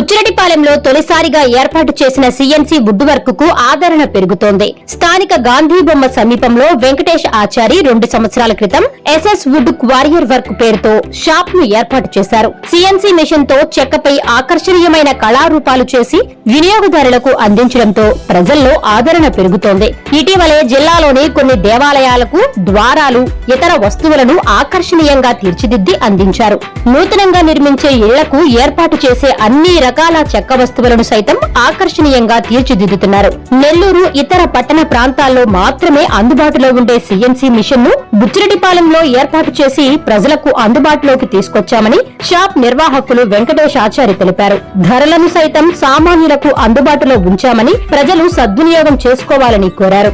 బుచ్చిరెడ్డిపాలెంలో తొలిసారిగా ఏర్పాటు చేసిన సీఎన్సీ వుడ్ వర్క్ కు ఆదరణ పెరుగుతోంది. స్థానిక గాంధీ బొమ్మ సమీపంలో వెంకటేష్ ఆచారి 2 సంవత్సరాల క్రితం ఎస్ఎస్ వుడ్ క్వారియర్ వర్క్ పేరుతో షాప్ ను ఏర్పాటు చేశారు. సీఎన్సీ మిషన్ తో చెక్కపై ఆకర్షణీయమైన కళారూపాలు చేసి వినియోగదారులకు అందించడంతో ప్రజల్లో ఆదరణ పెరుగుతోంది. ఇటీవలే జిల్లాలోని కొన్ని దేవాలయాలకు ద్వారాలు, ఇతర వస్తువులను ఆకర్షణీయంగా తీర్చిదిద్ది అందించారు. నూతనంగా నిర్మించే ఇళ్లకు ఏర్పాటు చేసే అన్ని రకాల చెక్క వస్తువులను సైతం ఆకర్షణీయంగా తీర్చిదిద్దుతున్నారు. నెల్లూరు, ఇతర పట్టణ ప్రాంతాల్లో మాత్రమే అందుబాటులో ఉండే సీఎన్సీ మిషన్ ను బుచ్చిరెడ్డిపాలెంలో ఏర్పాటు చేసి ప్రజలకు అందుబాటులోకి తీసుకొచ్చామని షాప్ నిర్వాహకులు వెంకటేష్ ఆచారి తెలిపారు. ధరలను సైతం సామాన్యులకు అందుబాటులో ఉంచామని ప్రజలు సద్వినియోగం చేసుకోవాలని కోరారు.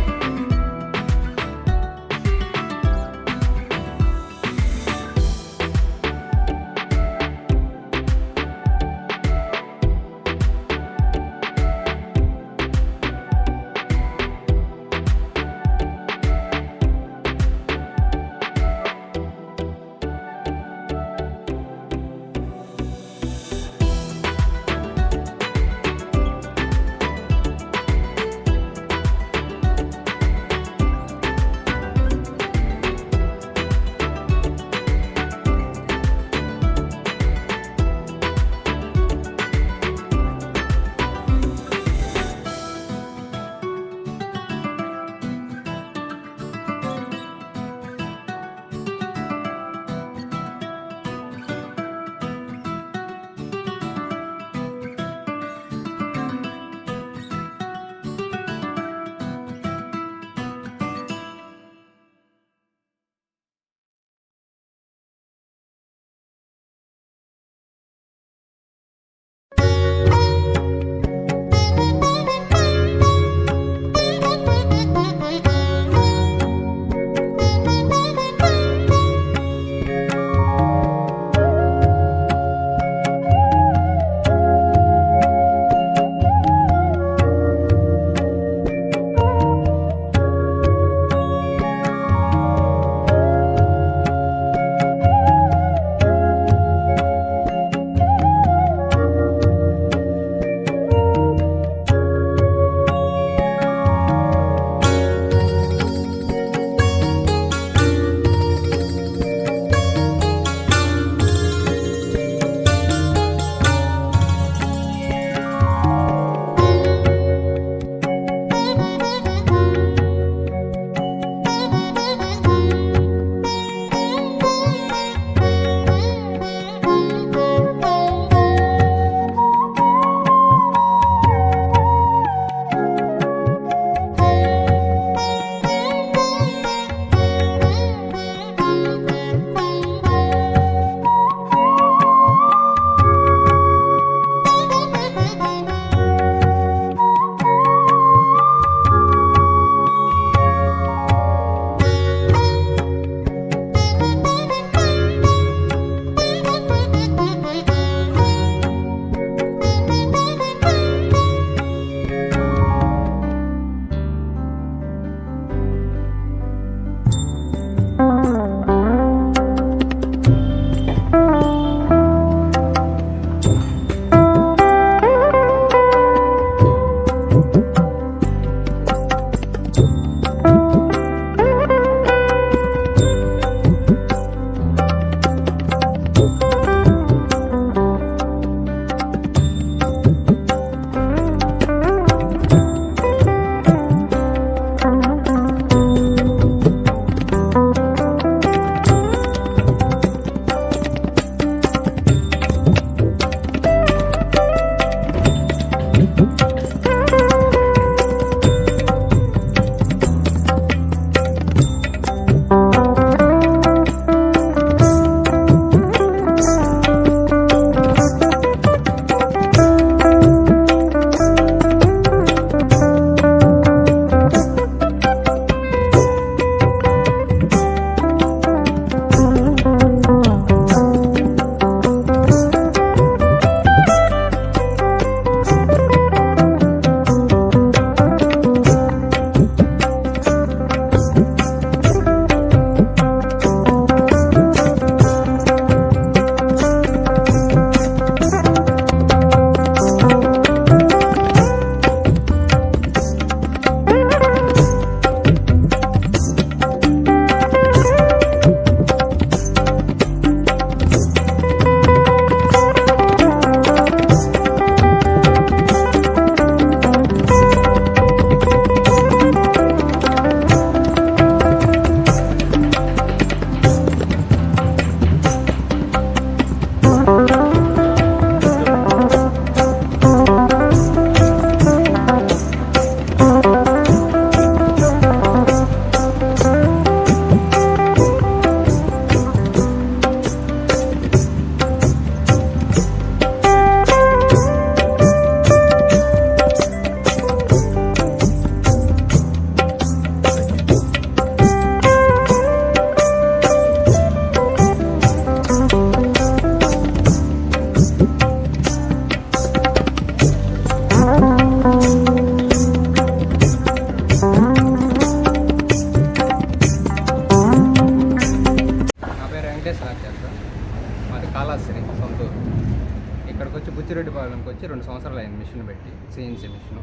బుచ్చిరెడ్డిపాలెంకి వచ్చి 2 సంవత్సరాలు అయింది మిషన్ పెట్టి, సిఎన్సీ మిషన్.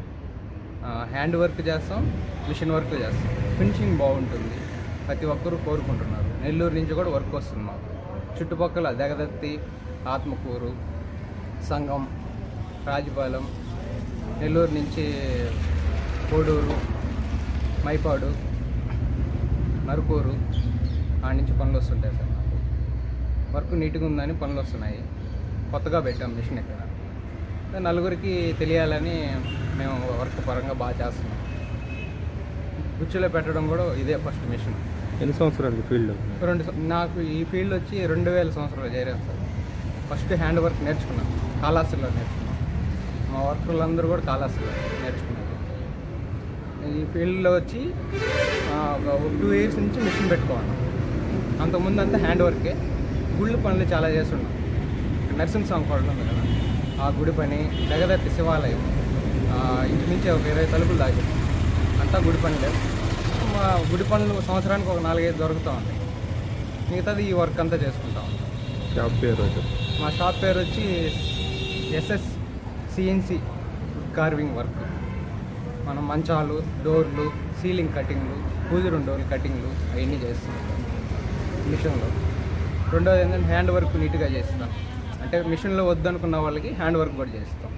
హ్యాండ్ వర్క్ చేస్తాం, మిషన్ వర్క్ చేస్తాం. ఫినిషింగ్ బాగుంటుంది, ప్రతి ఒక్కరూ కోరుకుంటున్నారు. నెల్లూరు నుంచి కూడా వర్క్ వస్తుంది మాకు. చుట్టుపక్కల దగదత్తి, ఆత్మకూరు, సంగం, రాజపాలెం, నెల్లూరు నుంచి కోడూరు, మైపాడు, నరుకూరు, ఆ నుంచి పనులు వస్తుంటాయి సార్. నాకు వర్క్ నీట్గా ఉందని పనులు వస్తున్నాయి. కొత్తగా పెట్టాం మిషన్ ఇక్కడ. నలుగురికి తెలియాలని మేము వర్క్ పరంగా బాగా చేస్తున్నాం. గుచ్చిలో పెట్టడం కూడా ఇదే ఫస్ట్ మిషన్. ఎన్ని సంవత్సరాలు ఫీల్డ్? నాకు ఈ ఫీల్డ్ వచ్చి 2000 సంవత్సరాలు చేరాను సార్. ఫస్ట్ హ్యాండ్ వర్క్ నేర్చుకున్నాను, కాళహస్తిలో నేర్చుకున్నాను. మా వర్కర్లందరూ కూడా కాళహస్తిలో నేర్చుకున్నారు. ఈ ఫీల్డ్లో వచ్చి ఒక 2 ఇయర్స్ నుంచి మిషన్ పెట్టుకోవాలి. అంతకుముందు అంతా హ్యాండ్ వర్కే. గుళ్ళు పనులు చాలా చేస్తున్నాం. నరసింహస్వామి కూడా ఉంది కదా, ఆ గుడి పని, జగదత్తి శివాలయం, ఇంటి నుంచి ఒక 20 తలుపులు దాకా అంతా గుడి పనులే. మా గుడి పనులు సంవత్సరానికి ఒక 4-5 దొరుకుతూ ఉంటాయి. మిగతాది ఈ వర్క్ అంతా చేసుకుంటా ఉంటాం. షాప్ పేరు? మా షాప్ పేరు వచ్చి ఎస్ఎస్ సిఎన్సి కార్వింగ్ వర్క్. మనం మంచాలు, డోర్లు, సీలింగ్ కటింగ్లు, పూజరూమ్ డోర్లు కటింగ్లు అవన్నీ చేస్తున్నాం మిషన్లో. రెండోది ఏంటంటే హ్యాండ్ వర్క్ నీట్గా చేస్తాం. అంటే మిషన్లో వద్దనుకున్న వాళ్ళకి హ్యాండ్ వర్క్ కూడా చేస్తాం.